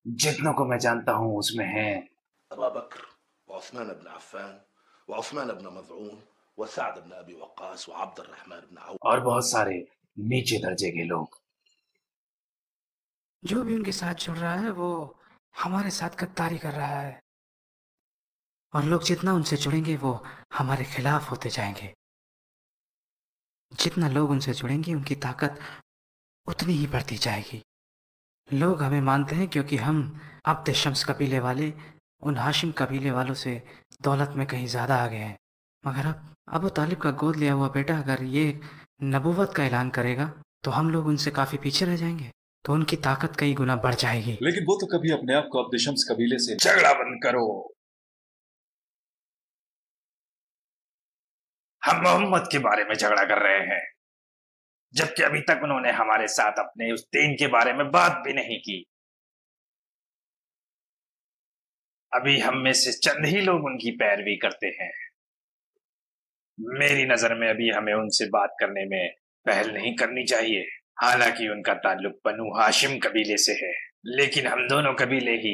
जितनों को मैं जानता हूं उसमें है अबू बकर व उस्मान इब्न अफ़्फ़ान व उस्मान इब्न मज़ऊन व सअद इब्न अबी वक्कास व अब्द अर्रहमान इब्न औफ। और बहुत सारे नीचे दर्जे के लोग। जो भी उनके साथ जुड़ रहा है वो हमारे साथ गद्दारी कर रहा है, और लोग जितना उनसे जुड़ेंगे वो हमारे खिलाफ होते जाएंगे। जितना लोग उनसे जुड़ेंगे उनकी ताकत उतनी ही बढ़ती जाएगी। लोग हमें मानते हैं क्योंकि हम अब्द शम्स कबीले वाले उन हाशिम कबीले वालों से दौलत में कहीं ज़्यादा आ गए हैं। मगर अब अबू तालिब का गोद लिया हुआ बेटा अगर ये नबूवत का ऐलान करेगा तो हम लोग उनसे काफ़ी पीछे रह जाएंगे, तो उनकी ताकत कई गुना बढ़ जाएगी। लेकिन वो तो कभी अपने आप को अब्द शम्स कबीले से झगड़ा बंद करो। हम मोहम्मद के बारे में झगड़ा कर रहे हैं, जबकि अभी तक उन्होंने हमारे साथ अपने उस दीन के बारे में बात भी नहीं की। अभी हम में से चंद ही लोग उनकी पैरवी करते हैं। मेरी नजर में अभी हमें उनसे बात करने में पहल नहीं करनी चाहिए। हालांकि उनका ताल्लुक बनु हाशिम कबीले से है, लेकिन हम दोनों कबीले ही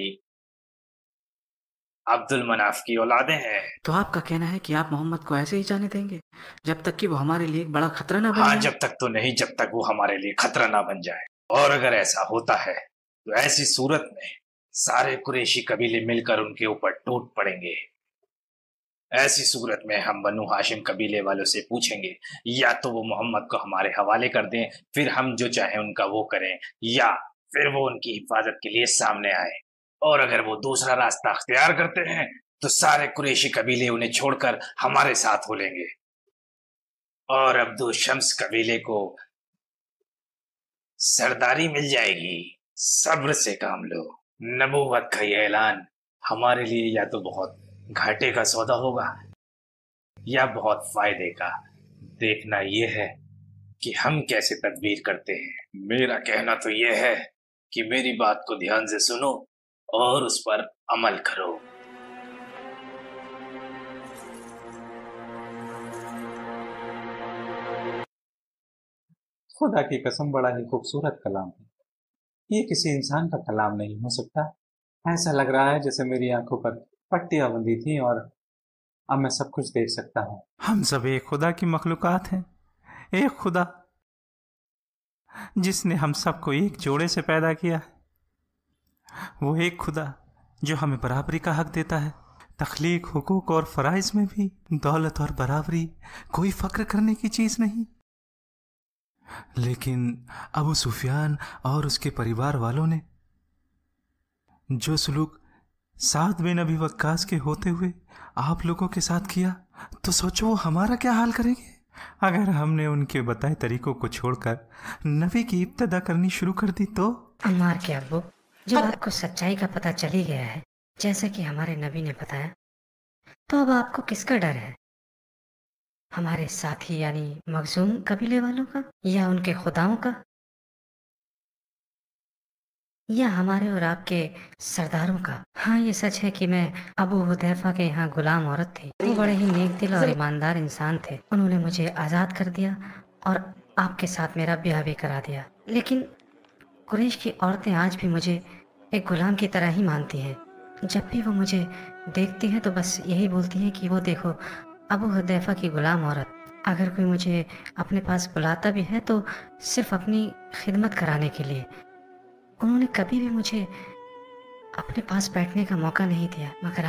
अब्दुल मनाफ की औलादे हैं। तो आपका कहना है कि आप मोहम्मद को ऐसे ही जाने देंगे जब तक कि वो हमारे लिए एक बड़ा खतरा ना बन हाँ, जाए? जब तक तो नहीं, जब तक वो हमारे लिए खतरा ना बन जाए। और अगर ऐसा होता है तो ऐसी सूरत में सारे कुरैशी कबीले मिलकर उनके ऊपर टूट पड़ेंगे। ऐसी सूरत में हम बनु हाशिम कबीले वालों से पूछेंगे या तो वो मोहम्मद को हमारे हवाले कर दें, फिर हम जो चाहें उनका वो करें, या फिर वो उनकी हिफाजत के लिए सामने आए। और अगर वो दूसरा रास्ता अख्तियार करते हैं तो सारे कुरैशी कबीले उन्हें छोड़कर हमारे साथ हो लेंगे और अब्दुल शम्स कबीले को सरदारी मिल जाएगी। सब्र से काम लो। नबूवत का ये ऐलान हमारे लिए या तो बहुत घाटे का सौदा होगा या बहुत फायदे का। देखना यह है कि हम कैसे तदबीर करते हैं। मेरा कहना तो यह है कि मेरी बात को ध्यान से सुनो और उस पर अमल करो। खुदा की कसम, बड़ा ही खूबसूरत कलाम है। ये किसी इंसान का कलाम नहीं हो सकता। ऐसा लग रहा है जैसे मेरी आंखों पर पट्टियां बंधी थी और अब मैं सब कुछ देख सकता हूँ। हम सब एक खुदा की मखलूकात हैं। एक खुदा जिसने हम सबको एक जोड़े से पैदा किया है। वो एक खुदा जो हमें बराबरी का हक देता है। तख्लीक, हुकूक और फराइज में भी दौलत और बराबरी कोई फक्र करने की चीज नहीं। लेकिन अबू सुफियान और उसके परिवार वालों ने जो सलूक साद बिन अबी वक्कास के होते हुए आप लोगों के साथ किया, तो सोचो वो हमारा क्या हाल करेंगे अगर हमने उनके बताए तरीकों को छोड़कर नबी की इब्तदा करनी शुरू कर दी तो। अम्मार के अब्बू, जब आपको सच्चाई का पता चल ही गया है जैसा कि हमारे नबी ने बताया, तो अब आपको किसका डर है? हमारे साथी यानी मखजूम कबीले वालों का, या उनके खुदाओं का, या हमारे और आपके सरदारों का? हाँ, ये सच है कि मैं अबू हुदैफा के यहाँ गुलाम औरत थी। वो बड़े ही नेक दिल और ईमानदार इंसान थे। उन्होंने मुझे आज़ाद कर दिया और आपके साथ मेरा ब्याह भी करा दिया। लेकिन कुरैश की औरतें आज भी मुझे एक गुलाम की तरह ही मानती हैं। जब भी वो मुझे देखती हैं तो बस यही बोलती हैं कि वो देखो अबू हुदैफा की गुलाम औरत। अगर कोई मुझे अपने पास बुलाता भी है तो सिर्फ अपनी खिदमत कराने के लिए। उन्होंने कभी भी मुझे अपने पास बैठने का मौका नहीं दिया। मगर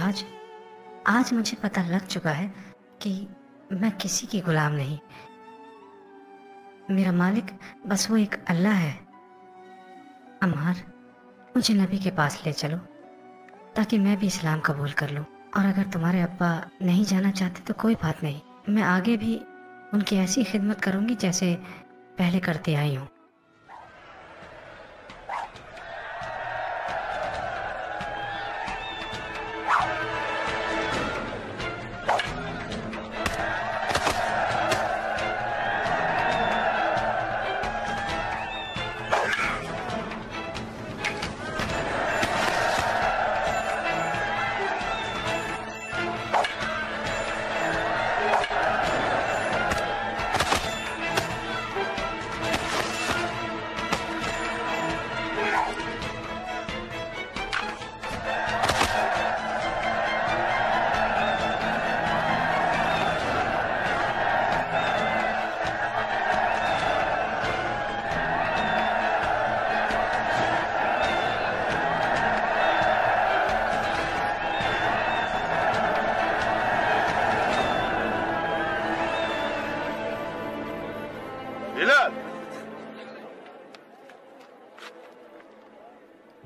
आज मुझे पता लग चुका है कि मैं किसी की गुलाम नहीं। मेरा मालिक बस वो एक अल्लाह है। अम्मार, मुझे नबी के पास ले चलो ताकि मैं भी इस्लाम कबूल कर लूँ। और अगर तुम्हारे अब्बा नहीं जाना चाहते तो कोई बात नहीं, मैं आगे भी उनकी ऐसी खिदमत करूँगी जैसे पहले करती आई हूँ।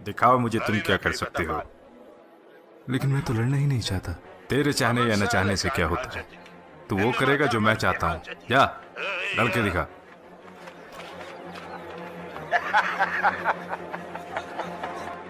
दिखाओ मुझे तुम क्या कर सकते हो। लेकिन मैं तो लड़ना ही नहीं चाहता। तेरे चाहने या न चाहने से क्या होता है? तू वो करेगा जो मैं चाहता हूँ। जा लड़के दिखा।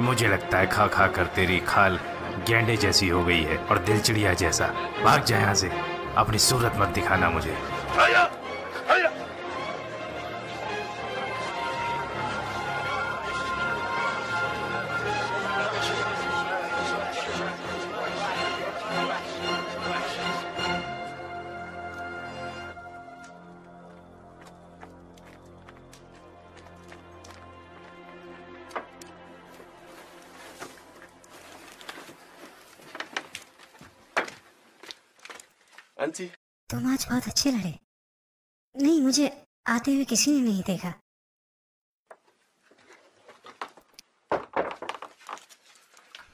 मुझे लगता है खा खा कर तेरी खाल गेंडे जैसी हो गई है और दिल चिड़िया जैसा। भाग जा यहाँ से, अपनी सूरत मत दिखाना मुझे। तुम आज बहुत अच्छे लड़े। नहीं, मुझे आते हुए किसी ने नहीं देखा।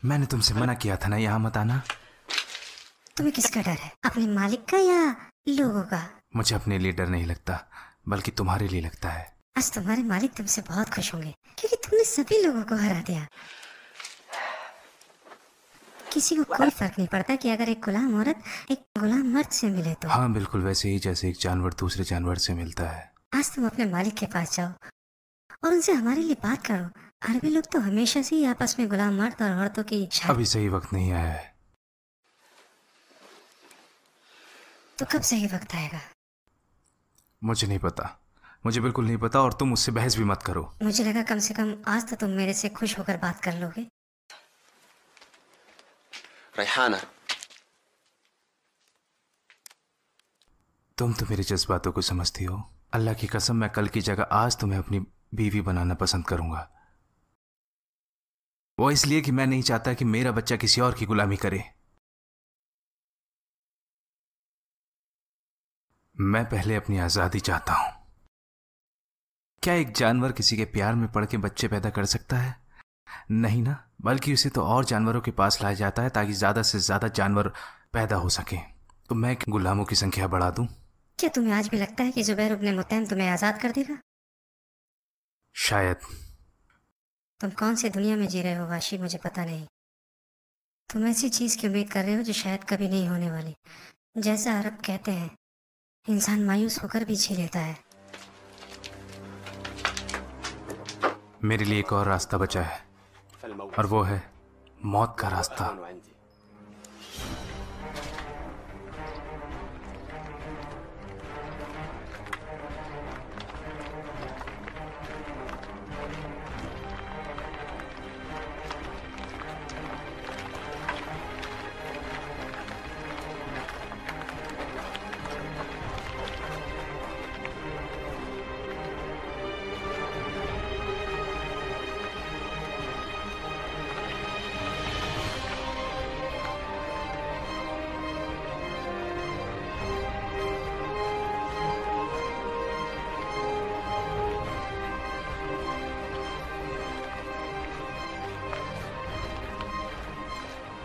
मैंने तुमसे मना किया था ना यहाँ मत आना। तुम्हें किसका डर है, अपने मालिक का या लोगों का? मुझे अपने लिए डर नहीं लगता, बल्कि तुम्हारे लिए लगता है। आज तुम्हारे मालिक तुमसे बहुत खुश होंगे क्योंकि तुमने सभी लोगों को हरा दिया। किसी को कोई फर्क नहीं पड़ता कि अगर एक गुलाम औरत एक गुलाम मर्द से मिले तो। हाँ, बिल्कुल वैसे ही जैसे एक जानवर दूसरे जानवर से मिलता है। आज तुम अपने मालिक के पास जाओ और उनसे हमारे लिए बात करो। अरबी लोग तो हमेशा से ही आपस में गुलाम मर्द और औरतों की अभी सही वक्त नहीं आया है। तो कब सही वक्त आएगा? मुझे नहीं पता, मुझे बिल्कुल नहीं पता, और तुम मुझसे बहस भी मत करो। मुझे लगा कम से कम आज तो तुम मेरे से खुश होकर बात कर लोगे। रेहाना, तुम तो मेरे जज्बातों को समझती हो। अल्लाह की कसम, मैं कल की जगह आज तुम्हें अपनी बीवी बनाना पसंद करूंगा। वो इसलिए कि मैं नहीं चाहता कि मेरा बच्चा किसी और की गुलामी करे। मैं पहले अपनी आजादी चाहता हूं। क्या एक जानवर किसी के प्यार में पड़ के बच्चे पैदा कर सकता है? नहीं ना, बल्कि उसे तो और जानवरों के पास लाया जाता है ताकि ज्यादा से ज्यादा जानवर पैदा हो सके। तो मैं गुलामों की संख्या बढ़ा दूं? क्या तुम्हें आज भी लगता है कि जुबैर इब्न मुतैम तुम्हें आजाद कर देगा? शायद। तुम कौन सी दुनिया में जी रहे हो वाशी, मुझे पता नहीं। तुम ऐसी चीज की उम्मीद कर रहे हो जो शायद कभी नहीं होने वाली। जैसा अरब कहते हैं, इंसान मायूस होकर भी जी लेता है। मेरे लिए एक और रास्ता बचा है, और वो है मौत का रास्ता।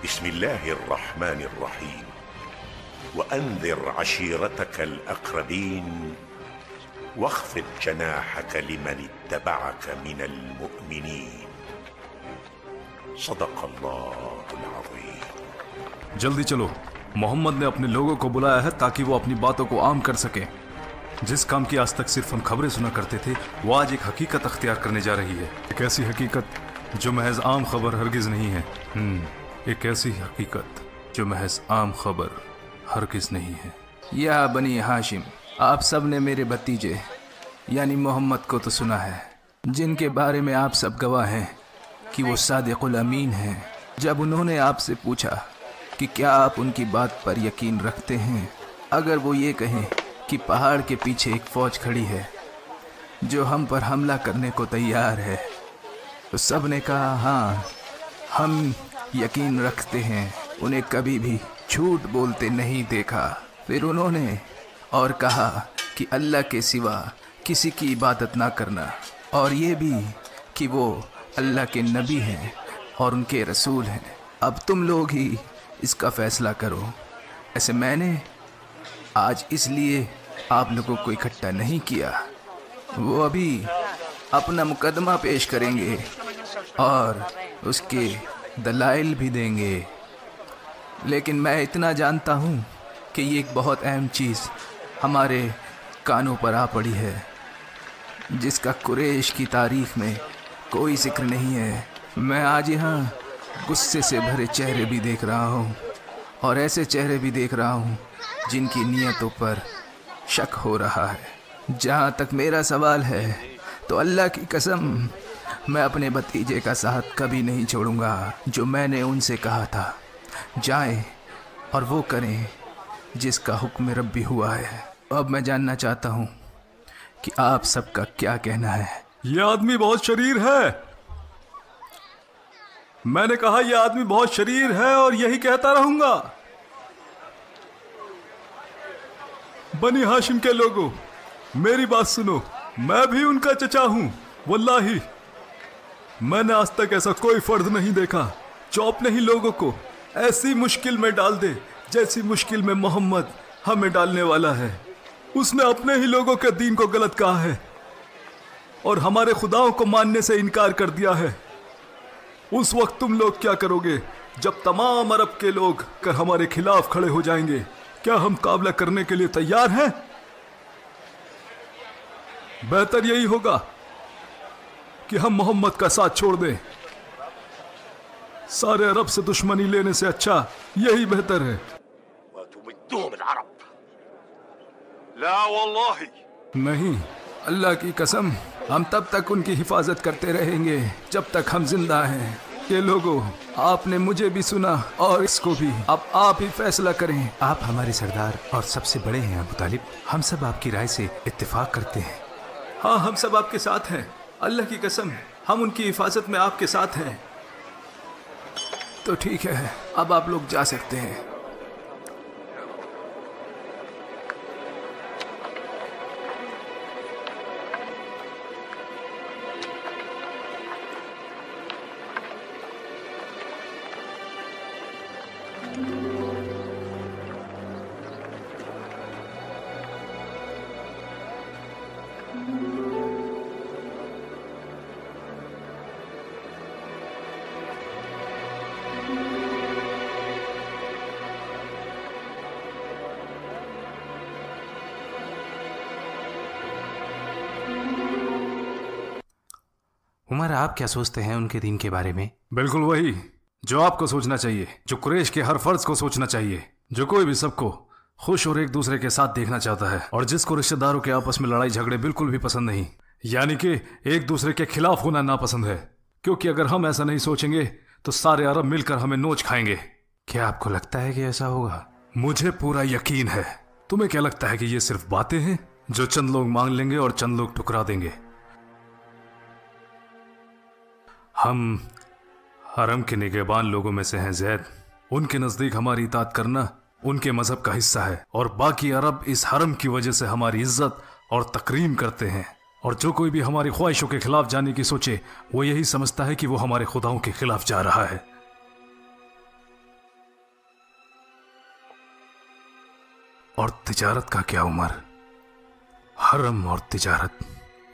बिस्मिल्लाहिर्रहमानिर्रहीम वअन्ज़िर अशीरतकल अक़रबीन वख़्फ़िद जनाहक लिमन इत्तबअक मिनल मुअमिनीन। सदक़ल्लाहुल अज़ीम। जल्दी चलो, मोहम्मद ने अपने लोगों को बुलाया है ताकि वो अपनी बातों को आम कर सकें। जिस काम की आज तक सिर्फ हम खबरें सुना करते थे, वो आज एक हकीकत अख्तियार करने जा रही है। एक ऐसी हकीकत जो महज आम खबर हरगिज नहीं है। एक ऐसी हकीकत जो महज आम खबर हरगिज नहीं है। या बनी हाशिम, आप सब ने मेरे भतीजे यानी मोहम्मद को तो सुना है, जिनके बारे में आप सब गवाह हैं कि वो सादिकुल अमीन हैं। जब उन्होंने आपसे पूछा कि क्या आप उनकी बात पर यकीन रखते हैं, अगर वो ये कहें कि पहाड़ के पीछे एक फौज खड़ी है जो हम पर हमला करने को तैयार है, तो सब ने कहा हाँ, हम यकीन रखते हैं। उन्हें कभी भी झूठ बोलते नहीं देखा। फिर उन्होंने और कहा कि अल्लाह के सिवा किसी की इबादत ना करना, और ये भी कि वो अल्लाह के नबी हैं और उनके रसूल हैं। अब तुम लोग ही इसका फैसला करो। ऐसे मैंने आज इसलिए आप लोगों को इकट्ठा नहीं किया। वो अभी अपना मुकदमा पेश करेंगे और उसके दलाइल भी देंगे, लेकिन मैं इतना जानता हूँ कि ये एक बहुत अहम चीज़ हमारे कानों पर आ पड़ी है, जिसका कुरैश की तारीख में कोई जिक्र नहीं है। मैं आज यहाँ गुस्से से भरे चेहरे भी देख रहा हूँ, और ऐसे चेहरे भी देख रहा हूँ जिनकी नीयतों पर शक हो रहा है। जहाँ तक मेरा सवाल है, तो अल्लाह की कसम, मैं अपने भतीजे का साथ कभी नहीं छोड़ूंगा। जो मैंने उनसे कहा था, जाएं और वो करें जिसका हुक्म रब्बी हुआ है। अब मैं जानना चाहता हूँ कि आप सबका क्या कहना है। ये आदमी बहुत शरीर है। मैंने कहा यह आदमी बहुत शरीर है और यही कहता रहूंगा। बनी हाशिम के लोगों, मेरी बात सुनो। मैं भी उनका चचा हूं। वल्लाही मैंने आज तक ऐसा कोई फर्द नहीं देखा जो अपने ही लोगों को ऐसी मुश्किल में डाल दे जैसी मुश्किल में मोहम्मद हमें डालने वाला है। उसने अपने ही लोगों के दीन को गलत कहा है और हमारे खुदाओं को मानने से इनकार कर दिया है। उस वक्त तुम लोग क्या करोगे जब तमाम अरब के लोग कर हमारे खिलाफ खड़े हो जाएंगे? क्या हम मुकाबला करने के लिए तैयार हैं? बेहतर यही होगा कि हम मोहम्मद का साथ छोड़ दें। सारे अरब से दुश्मनी लेने से अच्छा यही बेहतर है। नहीं, अल्लाह की कसम, हम तब तक उनकी हिफाजत करते रहेंगे जब तक हम जिंदा हैं। ये लोगों, आपने मुझे भी सुना और इसको भी। अब आप ही फैसला करें। आप हमारे सरदार और सबसे बड़े हैं अबू तालिब। हम सब आपकी राय से इत्तेफाक करते हैं। हाँ, हम सब आपके साथ हैं। अल्लाह की कसम, हम उनकी हिफाजत में आपके साथ हैं। तो ठीक है, अब आप लोग जा सकते हैं। उमर, आप क्या सोचते हैं उनके दीन के बारे में? बिल्कुल वही जो आपको सोचना चाहिए, जो कुरैश के हर फर्ज को सोचना चाहिए, जो कोई भी सबको खुश और एक दूसरे के साथ देखना चाहता है, और जिसको रिश्तेदारों के आपस में लड़ाई झगड़े बिल्कुल भी पसंद नहीं, यानी कि एक दूसरे के खिलाफ होना नापसंद है। क्योंकि अगर हम ऐसा नहीं सोचेंगे तो सारे अरब मिलकर हमें नोच खाएंगे। क्या आपको लगता है कि ऐसा होगा? मुझे पूरा यकीन है। तुम्हें क्या लगता है कि ये सिर्फ बातें हैं जो चंद लोग मांग लेंगे और चंद लोग ठुकरा देंगे? हम हरम के निगहबान लोगों में से हैं ज़ैद। उनके नज़दीक हमारी इताअत करना उनके मजहब का हिस्सा है, और बाकी अरब इस हरम की वजह से हमारी इज्जत और तकरीम करते हैं। और जो कोई भी हमारी ख्वाहिशों के खिलाफ जाने की सोचे, वो यही समझता है कि वो हमारे खुदाओं के खिलाफ जा रहा है। और तिजारत का क्या उमर? हरम और तिजारत,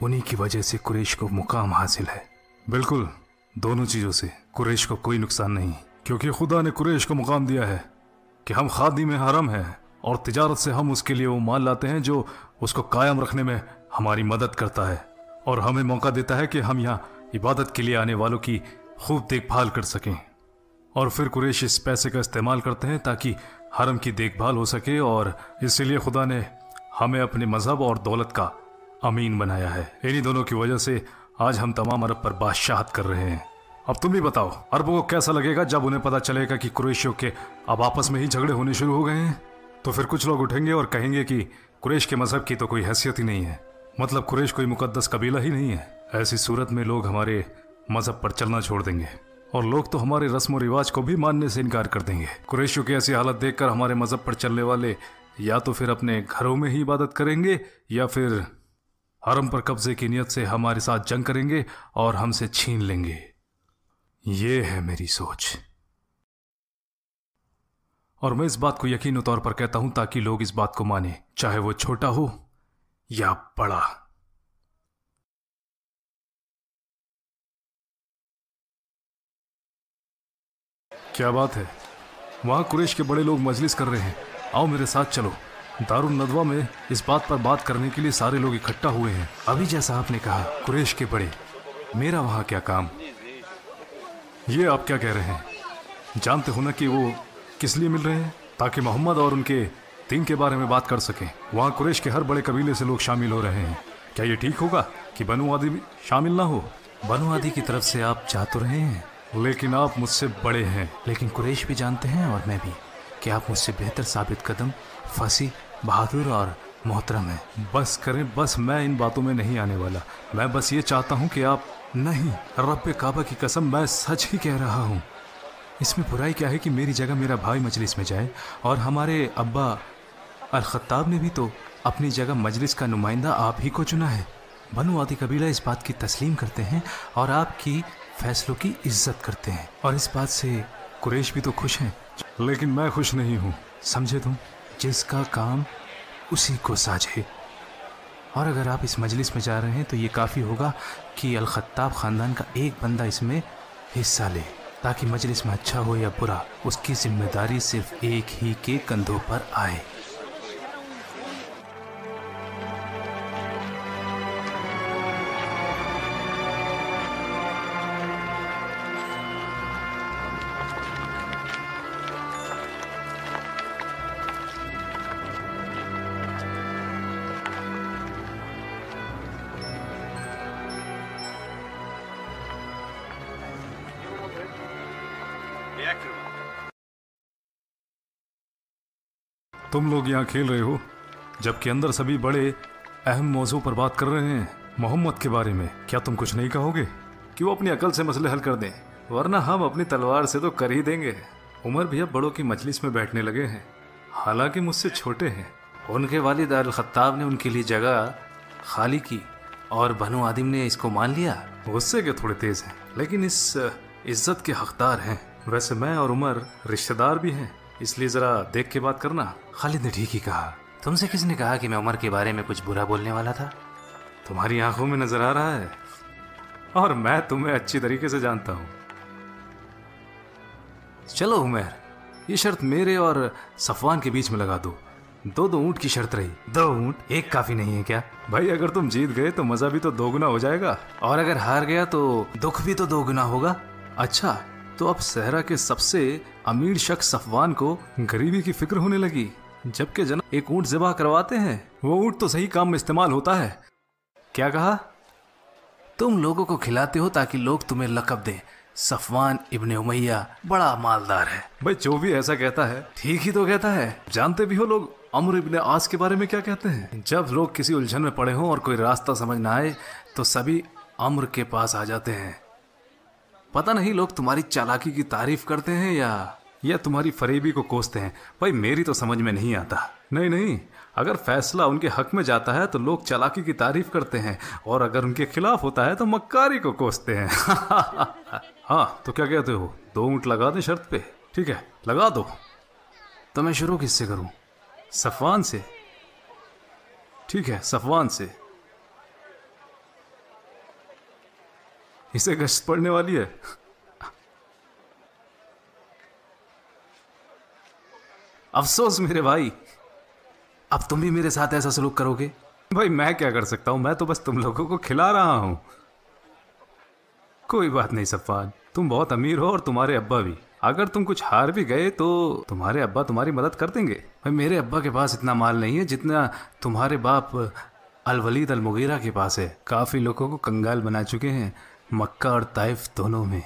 उन्हीं की वजह से कुरैश को मुकाम हासिल है। बिल्कुल, दोनों चीज़ों से कुरैश को कोई नुकसान नहीं, क्योंकि खुदा ने कुरैश को मुकाम दिया है कि हम खादिम हरम हैं, और तिजारत से हम उसके लिए वो माल लाते हैं जो उसको कायम रखने में हमारी मदद करता है और हमें मौका देता है कि हम यहाँ इबादत के लिए आने वालों की खूब देखभाल कर सकें। और फिर कुरैश इस पैसे का इस्तेमाल करते हैं ताकि हरम की देखभाल हो सके, और इसीलिए खुदा ने हमें अपने मजहब और दौलत का अमीन बनाया है। इन्हीं दोनों की वजह से आज हम तमाम अरब पर बादशाहत कर रहे हैं। अब तुम भी बताओ, अरबों को कैसा लगेगा जब उन्हें पता चलेगा कि कुरैशियों के अब आपस में ही झगड़े होने शुरू हो गए हैं? तो फिर कुछ लोग उठेंगे और कहेंगे कि कुरैश के मजहब की तो कोई हैसियत ही नहीं है, मतलब कुरैश कोई मुकद्दस कबीला ही नहीं है। ऐसी सूरत में लोग हमारे मजहब पर चलना छोड़ देंगे और लोग तो हमारे रस्म और रिवाज को भी मानने से इनकार कर देंगे। कुरैशियों की ऐसी हालत देखकर हमारे मजहब पर चलने वाले या तो फिर अपने घरों में ही इबादत करेंगे या फिर हरम पर कब्जे की नियत से हमारे साथ जंग करेंगे और हमसे छीन लेंगे। ये है मेरी सोच, और मैं इस बात को यकीनी तौर पर कहता हूं ताकि लोग इस बात को माने, चाहे वो छोटा हो या बड़ा। क्या बात है, वहां कुरैश के बड़े लोग मजलिस कर रहे हैं। आओ मेरे साथ चलो। दारुल नदवा में इस बात पर बात करने के लिए सारे लोग इकट्ठा हुए हैं। अभी जैसा आपने कहा, कुरैश के बड़े, मेरा वहां क्या काम? ये आप क्या कह रहे हैं? जानते हो ना कि वो किस लिए मिल रहे हैं? ताकि मोहम्मद और उनके दीन के बारे में बात कर सकें। वहाँ कुरैश के हर बड़े कबीले से लोग शामिल हो रहे हैं। क्या ये ठीक होगा कि बनु आदि भी शामिल ना हो? बनु आदि की तरफ से आप जा तो रहे हैं, लेकिन आप मुझसे बड़े हैं। लेकिन कुरैश भी जानते हैं और मैं भी कि आप मुझसे बेहतर साबित कदम, फसी, बहादुर और मोहतरम है। बस करें, बस मैं इन बातों में नहीं आने वाला। मैं बस ये चाहता हूँ कि आप नहीं, रब्बे काबा की कसम, मैं सच ही कह रहा हूँ। इसमें बुराई क्या है कि मेरी जगह मेरा भाई मजलिस में जाए, और हमारे अब्बा अल-खत्ताब ने भी तो अपनी जगह मजलिस का नुमाइंदा आप ही को चुना है। बनु आदि कबीला इस बात की तस्लीम करते हैं और आपकी फैसलों की इज्जत करते हैं, और इस बात से कुरैश भी तो खुश हैं। लेकिन मैं खुश नहीं हूँ, समझे तुम? जिसका काम उसी को साझे। और अगर आप इस मजलिस में जा रहे हैं तो ये काफ़ी होगा कि अल-खत्ताब ख़ानदान का एक बंदा इसमें हिस्सा ले, ताकि मजलिस में अच्छा हो या बुरा, उसकी जिम्मेदारी सिर्फ एक ही के कंधों पर आए। तुम लोग यहाँ खेल रहे हो जबकि अंदर सभी बड़े अहम मौजू पर बात कर रहे हैं, मोहम्मद के बारे में। क्या तुम कुछ नहीं कहोगे कि वो अपनी अकल से मसले हल कर दें, वरना हम अपनी तलवार से तो कर ही देंगे। उमर भी अब बड़ों की मजलिस में बैठने लगे हैं, हालांकि मुझसे छोटे हैं। उनके वालिद अल-खत्ताब ने उनके लिए जगह खाली की और बनु आदिम ने इसको मान लिया। गुस्से के थोड़े तेज हैं, लेकिन इस इज्जत के हकदार हैं। वैसे मैं और उमर रिश्तेदार भी हैं, इसलिए जरा देख के बात करना। खालिद ने ठीक ही कहा। तुमसे किसने कहा कि मैं उमर के बारे में कुछ बुरा बोलने वाला था? तुम्हारी आंखों में नजर आ रहा है, और मैं तुम्हें अच्छी तरीके से जानता हूँ। चलो उमर, ये शर्त मेरे और सफवान के बीच में लगा दो। 2 ऊंट की शर्त रही। 2 ऊंट, एक काफी नहीं है क्या? भाई अगर तुम जीत गए तो मजा भी तो 2 गुना हो जाएगा, और अगर हार गया तो दुख भी तो 2 गुना होगा। अच्छा, तो अब सहरा के सबसे अमीर शख्स सफवान को गरीबी की फिक्र होने लगी, जबकि जनाब एक ऊंट ज़िबा करवाते हैं। वो ऊंट तो सही काम में इस्तेमाल होता है। क्या कहा? तुम लोगों को खिलाते हो ताकि लोग तुम्हें लक़ब दें, सफवान इब्ने उमैया बड़ा मालदार है। भाई जो भी ऐसा कहता है ठीक ही तो कहता है। जानते भी हो लोग अम्र इब्ने आस के बारे में क्या कहते हैं? जब लोग किसी उलझन में पड़े हों और कोई रास्ता समझ ना आए तो सभी अम्र के पास आ जाते हैं। पता नहीं लोग तुम्हारी चालाकी की तारीफ करते हैं या तुम्हारी फरेबी को कोसते हैं। भाई मेरी तो समझ में नहीं आता। नहीं, अगर फैसला उनके हक में जाता है तो लोग चालाकी की तारीफ करते हैं, और अगर उनके खिलाफ होता है तो मक्कारी को कोसते हैं। हाँ, तो क्या कहते हो? 2 ऊंट लगा दें शर्त पे? ठीक है, लगा दो। तो मैं शुरू किससे करूं? सफवान से? ठीक है, सफवान से। इसे गश्त पड़ने वाली है। अफसोस मेरे भाई, अब तुम भी मेरे साथ ऐसा सलूक करोगे। भाई मैं क्या कर सकता हूं, मैं तो बस तुम लोगों को खिला रहा हूं। कोई बात नहीं सफवान, तुम बहुत अमीर हो और तुम्हारे अब्बा भी। अगर तुम कुछ हार भी गए तो तुम्हारे अब्बा तुम्हारी मदद कर देंगे। भाई मेरे अब्बा के पास इतना माल नहीं है जितना तुम्हारे बाप अल वलीद अल मुगीरा के पास है। काफी लोगों को कंगाल बना चुके हैं मक्का और ताइफ दोनों में।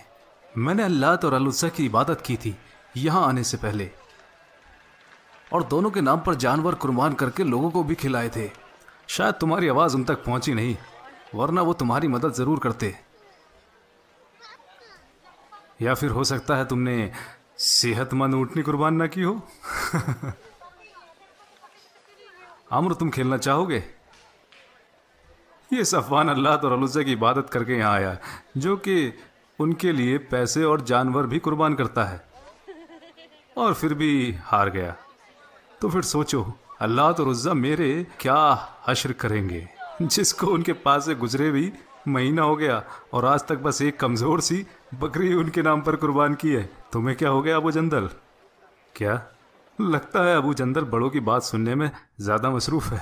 मैंने अल्लाह और अल-उज़्ज़ा की इबादत की थी यहाँ आने से पहले, और दोनों के नाम पर जानवर कुर्बान करके लोगों को भी खिलाए थे। शायद तुम्हारी आवाज़ उन तक पहुंची नहीं, वरना वो तुम्हारी मदद ज़रूर करते। या फिर हो सकता है तुमने सेहतमंद ऊँटनी कुर्बान ना की हो। अम्र, तुम खेलना चाहोगे? ये सफवान अल्लाह और अल-उज़्ज़ा की इबादत करके यहाँ आया, जो कि उनके लिए पैसे और जानवर भी कुर्बान करता है, और फिर भी हार गया। तो फिर सोचो अल्लाह और उज़्ज़ा मेरे क्या हश्र करेंगे, जिसको उनके पास से गुजरे भी महीना हो गया और आज तक बस एक कमज़ोर सी बकरी उनके नाम पर कुर्बान की है। तुम्हें क्या हो गया अबू जंदल? क्या लगता है अबू जंदल बड़ों की बात सुनने में ज़्यादा मसरूफ़ है।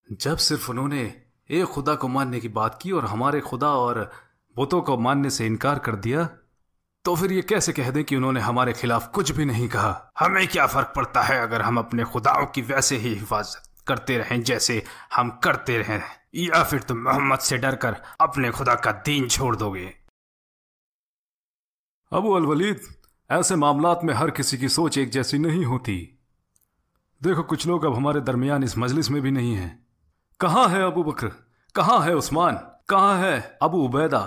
जब सिर्फ उन्होंने एक खुदा को मानने की बात की और हमारे खुदा और बुतों को मानने से इनकार कर दिया, तो फिर ये कैसे कह दें कि उन्होंने हमारे खिलाफ कुछ भी नहीं कहा। हमें क्या फर्क पड़ता है अगर हम अपने खुदाओं की वैसे ही हिफाजत करते रहें जैसे हम करते रहें, या फिर तुम मोहम्मद से डरकर अपने खुदा का दीन छोड़ दोगे। अबू अल वलीद, ऐसे मामलात में हर किसी की सोच एक जैसी नहीं होती। देखो कुछ लोग अब हमारे दरमियान इस मजलिस में भी नहीं हैं। कहाँ है अबू बकर? कहाँ है उस्मान? कहाँ है अबू उबैदा?